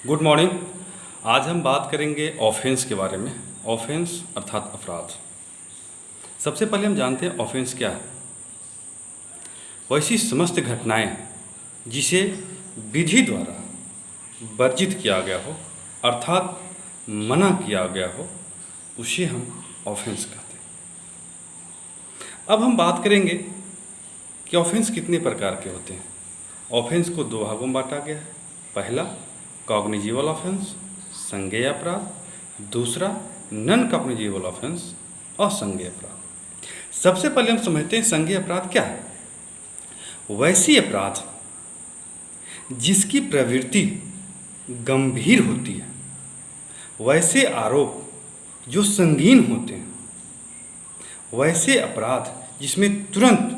Good morning. आज हम बात करेंगे ऑफेंस के बारे में। ऑफेंस अर्थात अपराध। सबसे पहले हम जानते हैं ऑफेंस क्या है। वैसी समस्त घटनाएं जिसे विधि द्वारा वर्जित किया गया हो अर्थात मना किया गया हो उसे हम ऑफेंस कहते हैं। अब हम बात करेंगे कि ऑफेंस कितने प्रकार के होते हैं। ऑफेंस को दो भागों में बांटा गया है। पहला कॉग्निजिबल ऑफेंस संज्ञेय अपराध, दूसरा नॉन कॉग्निजिबल ऑफेंस असंज्ञेय अपराध। सबसे पहले हम समझते हैं संज्ञेय अपराध क्या है। वैसी अपराध जिसकी प्रवृत्ति गंभीर होती है, वैसे आरोप जो संगीन होते हैं, वैसे अपराध जिसमें तुरंत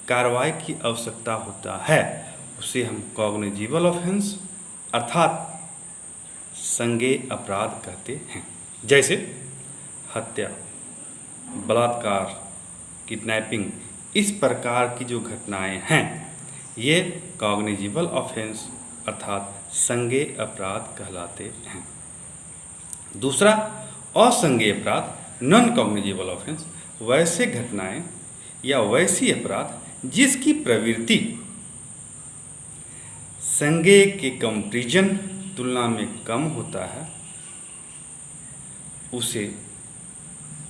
कार्रवाई की आवश्यकता होता है उसे हम कॉग्निजिबल ऑफेंस अर्थात संज्ञेय अपराध कहते हैं। जैसे हत्या, बलात्कार, किडनैपिंग, इस प्रकार की जो घटनाएं हैं ये कॉग्निजिबल ऑफेंस अर्थात संज्ञेय अपराध कहलाते हैं। दूसरा असंज्ञेय अपराध नॉन कॉग्निजिबल ऑफेंस, वैसे घटनाएं या वैसी अपराध जिसकी प्रवृत्ति संज्ञेय के कंपैरिजन तुलना में कम होता है उसे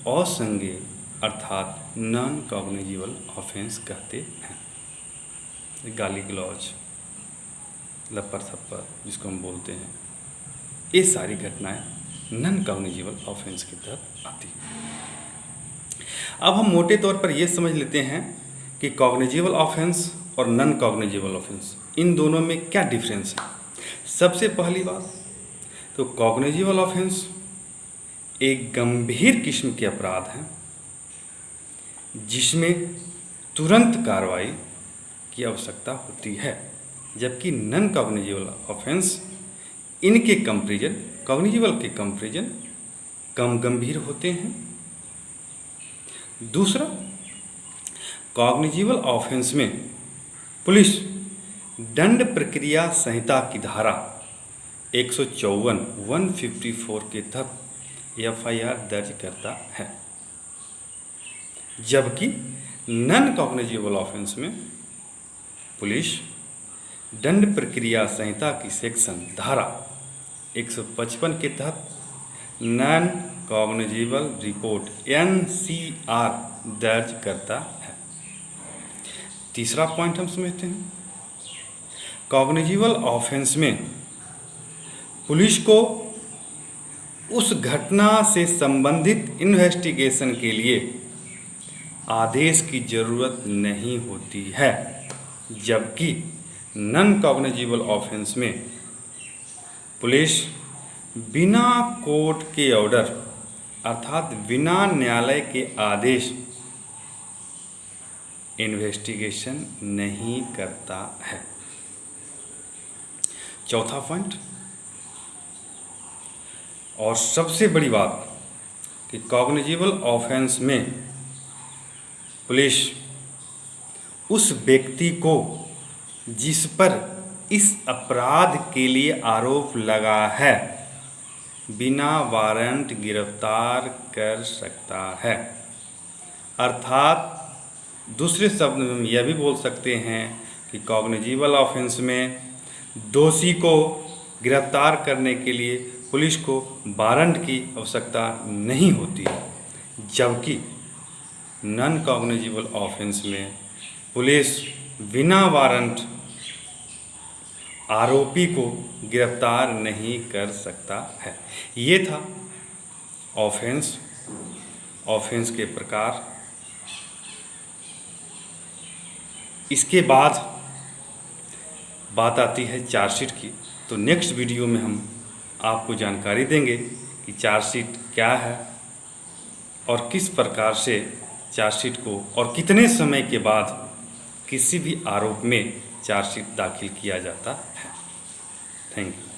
असंज्ञेय अर्थात नॉन कॉग्निजिबल ऑफेंस कहते हैं। गाली गलौज, लपड़ थप्पड़ जिसको हम बोलते हैं, ये सारी घटनाएं नॉन कॉग्निजिबल ऑफेंस की तरफ आती हैं। अब हम मोटे तौर पर ये समझ लेते हैं कि कॉग्निजिबल ऑफेंस और नॉन कॉग्निजिबल ऑफेंस इन दोनों में क्या डिफरेंस है। सबसे पहली बात तो कॉग्निजिबल ऑफेंस एक गंभीर किस्म के अपराध हैं जिसमें तुरंत कार्रवाई की आवश्यकता होती है, जबकि नॉन कॉग्निजिबल ऑफेंस इनके कंपैरिजन कॉग्निजिबल के कंपैरिजन कम गंभीर होते हैं। दूसरा, कॉग्निजिबल ऑफेंस में पुलिस दंड प्रक्रिया संहिता की धारा 154 के तहत एफआईआर दर्ज करता है, जबकि नॉन कॉग्निजिबल ऑफेंस में पुलिस दंड प्रक्रिया संहिता की सेक्शन धारा 155 के तहत नॉन कॉग्निजिबल रिपोर्ट एनसीआर दर्ज करता है। तीसरा पॉइंट हम समझते हैं, कॉग्निजिबल ऑफेंस में पुलिस को उस घटना से संबंधित इन्वेस्टिगेशन के लिए आदेश की ज़रूरत नहीं होती है, जबकि नॉन कॉग्निजिबल ऑफेंस में पुलिस बिना कोर्ट के ऑर्डर अर्थात बिना न्यायालय के आदेश इन्वेस्टिगेशन नहीं करता है। चौथा पॉइंट और सबसे बड़ी बात कि कॉग्निजिबल ऑफेंस में पुलिस उस व्यक्ति को जिस पर इस अपराध के लिए आरोप लगा है बिना वारंट गिरफ्तार कर सकता है। अर्थात दूसरे शब्द में हम यह भी बोल सकते हैं कि कॉग्निजिबल ऑफेंस में दोषी को गिरफ्तार करने के लिए पुलिस को वारंट की आवश्यकता नहीं होती, जबकि नॉन कॉग्निजिबल ऑफेंस में पुलिस बिना वारंट आरोपी को गिरफ्तार नहीं कर सकता है। ये था ऑफेंस के प्रकार। इसके बाद बात आती है चार्जशीट की। तो नेक्स्ट वीडियो में हम आपको जानकारी देंगे कि चार्जशीट क्या है और किस प्रकार से चार्जशीट को और कितने समय के बाद किसी भी आरोप में चार्जशीट दाखिल किया जाता है। Thank you.